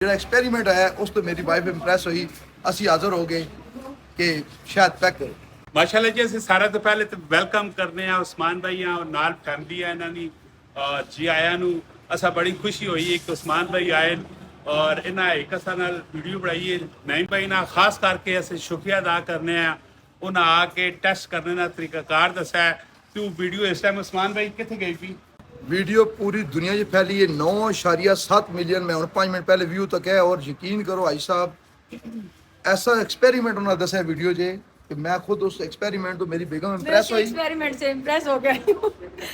ਜਿਹੜਾ ਐਕਸਪੈਰੀਮੈਂਟ ਹੈ ਉਸ ਤੋਂ ਮੇਰੀ ਵਾਈਫ ਇੰਪ੍ਰੈਸ ਹੋਈ। ਅਸੀਂ ਹਾਜ਼ਰ ਹੋ ਗਏ ਕਿ ਸ਼ਾਇਦ ਪੈਕ ਕਰੋ। ਮਾਸ਼ਾਅੱਲਾ ਜੀ, ਅਸੀਂ ਸਾਰਿਆਂ ਤੋਂ ਪਹਿਲੇ ਤਾਂ ਵੈਲਕਮ ਕਰਨੇ ਆ ਉਸਮਾਨ ਭਾਈ ਆ ਨਾਲ ਫੈਮਿਲੀ ਆ ਇਹਨਾਂ ਦੀ ਜੀ ਆਇਆਂ ਨੂੰ। ਅਸਾਂ ਬੜੀ ਖੁਸ਼ੀ ਹੋਈ ਕਿ ਉਸਮਾਨ ਭਾਈ ਆਏ ਔਰ ਇਹਨਾਂ ਇੱਕ ਅਸਾਂ ਨਾਲ ਵੀਡੀਓ ਬਣਾਈ ਹੈ। ਨਈਮ ਭਾਈ ਨਾਲ ਖਾਸ ਕਰਕੇ ਅਸੀਂ ਸ਼ੁਕਰੀਆ ਅਦਾ ਕਰਨੇ ਆ, ਉਹਨਾਂ ਆ ਕੇ ਟੈਸਟ ਕਰਨੇ ਦਾ ਤਰੀਕਾਕਾਰ ਦੱਸਿਆ। ਤੇ ਉਹ ਵੀਡੀਓ ਇਸ ਟਾਈਮ ਉਸਮਾਨ ਭਾਈ ਕਿੱਥੇ ਗਈ ਸੀ? वीडियो पूरी दुनिया में फैली है। 9.7 मिलियन में 5 मिनट पहले व्यू तक है। और यकीन करो भाई साहब, ऐसा एक्सपेरिमेंट उन्होंने दसा वीडियो जे कि मैं खुद उस एक्सपेरिमेंट तो मेरी बेगम इंप्रेस हुई। एक्सपेरिमेंट से इंप्रेस हो गया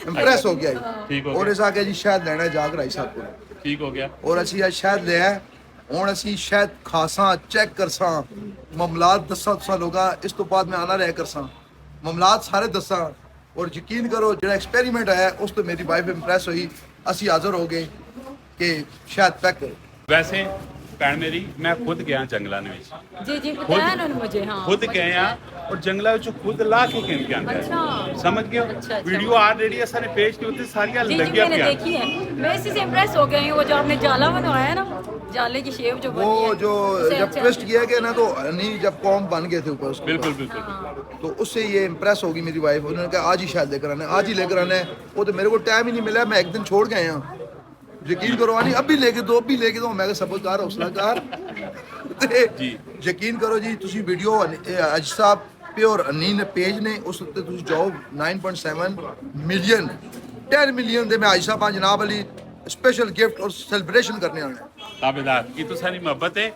इंप्रेस हो गया ठीक हो और गया। इस आके जी शायद लेना जाग भाई साहब को ठीक हो गया और असी आज शायद लिया ਹੁਣ ਅਸੀਂ ਸ਼ਾਇਦ ਖਾਸਾਂ ਚੈੱਕ ਕਰਸਾਂ ਮਾਮਲਾਤ ਦੱਸਾਂ ਤੁਸਾਂ ਲੋਕਾਂ। ਇਸ ਤੋਂ ਬਾਅਦ ਮੈਂ ਆਣਾ ਰਹਿ ਕਰਸਾਂ ਮਾਮਲਾਤ ਸਾਰੇ ਦੱਸਾਂ। ਔਰ ਯਕੀਨ ਕਰੋ ਜਿਹੜਾ ਐਕਸਪੈਰੀਮੈਂਟ ਹੈ ਉਸ ਤੋਂ ਮੇਰੀ ਵਾਈਫ ਇੰਪ੍ਰੈਸ ਹੋਈ। ਅਸੀਂ ਹਾਜ਼ਰ ਹੋ ਗਏ ਕਿ ਸ਼ਾਇਦ ਪੈਕ ਕਰੋ। ਵੈਸੇ ਭੈਣ ਮੇਰੀ, ਮੈਂ ਖੁਦ ਗਿਆ ਜੰਗਲਾਂ ਦੇ ਵਿੱਚ। जी जी बताया ना मुझे। हाँ ਖੁਦ ਗਏ ਆ ਔਰ ਜੰਗਲਾਂ ਵਿੱਚੋਂ ਖੁਦ ਲਾ ਕੇ ਕਿਨ ਕੇ ਆਂਦੇ अच्छा। ਸਮਝ ਗਏ ਹੋ? अच्छा। ਵੀਡੀਓ ਆਲਰੇਡੀ ਅਸਾਂ ਨੇ ਪੇਜ के ਉੱਤੇ ਸਾਰੀਆਂ जी जी ਲੱਗੀਆਂ मैंने ਪਿਆ। देखी है। मैं इसी से इम्प्रेस हो गई हूँ। वो जो आपने जाला बनवाया है ना, जाले की शेप जो बनी वो है, जो उससे जब अच्छा- ट्विस्ट किया गया ना तो नहीं, जब कॉम बन गए थे ऊपर उसके बिल्कुल ऊपर, बिल्कुल तो उससे ये इम्प्रेस होगी मेरी वाइफ। उन्होंने कहा आज ही शायद लेकर आना है, आज ही लेकर आना है। वो तो मेरे को टाइम ही नहीं मिला, मैं एक दिन छोड़ गए यहाँ। यकीन करो नहीं, अभी लेके दो, अभी लेके दो। मैं सबूतकार हौसलाकार जी। यकीन करो जी, ਤੁਸੀਂ ਵੀਡੀਓ ਅੱਜ ਸਾਹਿਬ ਪਿਓਰ ਅਨੀਨ ਪੇਜ ਨੇ ਉਸ ਉੱਤੇ ਤੁਸੀਂ ਜਾਓ। 9.7 ਮਿਲੀਅਨ 10 ਮਿਲੀਅਨ ਦੇ ਮੈਂ ਅੱਜ ਸਾਹਿਬ ਜਨਾਬ ਅਲੀ ਸਪੈਸ਼ਲ ਗਿਫਟ ਔਰ ਸੈਲੀਬ੍ਰੇਸ਼ਨ ਕਰਨੇ ਆਣਾ ਹੈ। ਤਾਬੇਦਾਰ ਇਹ ਤਾਂ ਸਾਰੀ ਮੁਹੱਬਤ ਹੈ।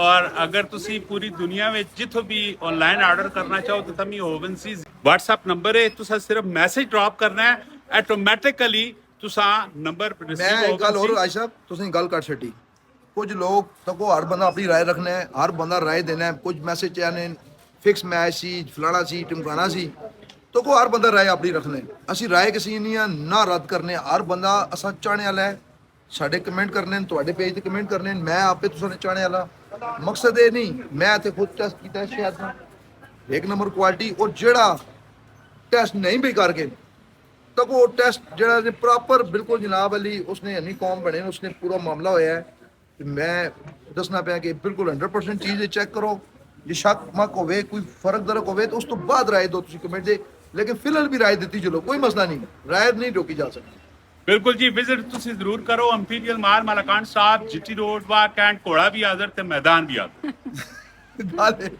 ਔਰ ਅਗਰ ਤੁਸੀਂ ਪੂਰੀ ਦੁਨੀਆ ਵਿੱਚ ਜਿੱਥੋਂ ਵੀ ਆਨਲਾਈਨ ਆਰਡਰ ਕਰਨਾ ਚਾਹੋ ਤਾਂ ਤਮੀ ਓਵਨ ਸੀ WhatsApp ਨੰਬਰ ਹੈ। ਤੁਸੀਂ ਸਿਰਫ ਮੈਸੇਜ ਡ੍ਰੌਪ ਕਰਨਾ ਹੈ, ਆਟੋਮੈਟਿਕਲੀ ਤੁਸੀਂ ਨੰਬਰ ਮੈਂ ਰਿਸੀਵ ਇੱਕ ਗੱਲ ਹੋਰ ਅੱਜ ਸਾਹਿਬ ਤੁਸੀਂ ਗੱਲ ਕਰ ਛੱਡੀ। ਕੁਝ ਲੋਕ ਤੱਕੋ ਹਰ ਬੰਦਾ ਆਪਣੀ ਰਾਏ ਰੱਖਣਾ ਹੈ, ਹਰ ਬੰਦਾ ਰਾਏ ਦੇਣਾ ਹੈ। ਕੁਝ ਮੈਸੇਜ ਆਨੇ ਫਿਕਸ ਮੈਚ ਸੀ, ਫਲਾਣਾ ਸੀ, ਟਿਮਕਾਣਾ ਸੀ, ਤੋ ਕੋ ਹਰ ਬੰਦਾ ਰਾਏ ਆਪਣੀ ਰੱਖਣਾ ਹੈ। ਅਸੀਂ ਰਾਏ ਕਿਸੇ ਨਹੀਂ ਆ ਨਾ ਰੱਦ ਕਰਨੇ। ਹਰ ਬੰਦਾ ਅਸਾਂ ਚਾਹਣੇ ਵਾਲਾ ਹੈ। ਸਾਡੇ ਕਮੈਂਟ ਕਰਨੇ ਨੇ, ਤੁਹਾਡੇ ਪੇਜ ਤੇ ਕਮੈਂਟ ਕਰਨੇ ਨੇ, ਮੈਂ ਆਪੇ ਤੁਸੀਂ ਚਾਹਣੇ ਵਾਲਾ। ਮਕਸਦ ਇਹ ਨਹੀਂ, ਮੈਂ ਇੱਥੇ ਖੁਦ ਟੈਸਟ ਕੀਤਾ ਸ਼ਾਇਦ ਇੱਕ ਨੰਬਰ ਕੁਆਲਿਟੀ। ਔਰ ਜਿਹੜਾ ਟੈਸਟ ਨਹੀਂ ਵੀ ਕਰਕੇ ਤਾਂ ਉਹ ਟੈਸਟ ਜਿਹੜਾ ਨੇ ਪ੍ਰੋਪਰ ਬਿਲਕੁਲ ਜਨਾਬ ਅਲੀ ਉਸਨੇ ਨਹੀਂ ਕੌਮ ਬਣੇ ਨੇ, ਉਸਨੇ ਪੂਰਾ ਮਾਮਲਾ ਹੋਇਆ ਹੈ। ਤੇ ਮੈਂ ਦੱਸਣਾ ਪਿਆ ਕਿ ਬਿਲਕੁਲ 100% ਚੀਜ਼ ਚੈੱਕ ਕਰੋ। ਜੇ ਸ਼ੱਕ ਮੱਕ ਹੋਵੇ, ਕੋਈ ਫਰਕ ਦਰਕ ਹੋਵੇ ਤਾਂ ਉਸ ਤੋਂ ਬਾਅਦ ਰਾਏ ਦਿਓ ਤੁਸੀਂ ਕਮੈਂਟ ਦੇ। ਲੇਕਿਨ ਫਿਲਹਾਲ ਵੀ ਰਾਏ ਦਿੱਤੀ ਚਲੋ, ਕੋਈ ਮਸਲਾ ਨਹੀਂ, ਰਾਏ ਨਹੀਂ ਰੋਕੀ ਜਾ ਸਕਦੀ। ਬਿਲਕੁਲ ਜੀ, ਵਿਜ਼ਿਟ ਤੁਸੀਂ ਜ਼ਰੂਰ ਕਰੋ। ਇੰਪੀਰੀਅਲ ਮਾਰ ਮਲਕਾਨ ਸਾਹਿਬ, GT ਰੋਡ ਵਾ ਕੈਂਟ ਘੋੜਾ ਵੀ ਹਾਜ਼ਰ ਤੇ ਮੈਦਾਨ ਵੀ ਹਾਜ਼ਰ। ਗੱਲ ਹੈ।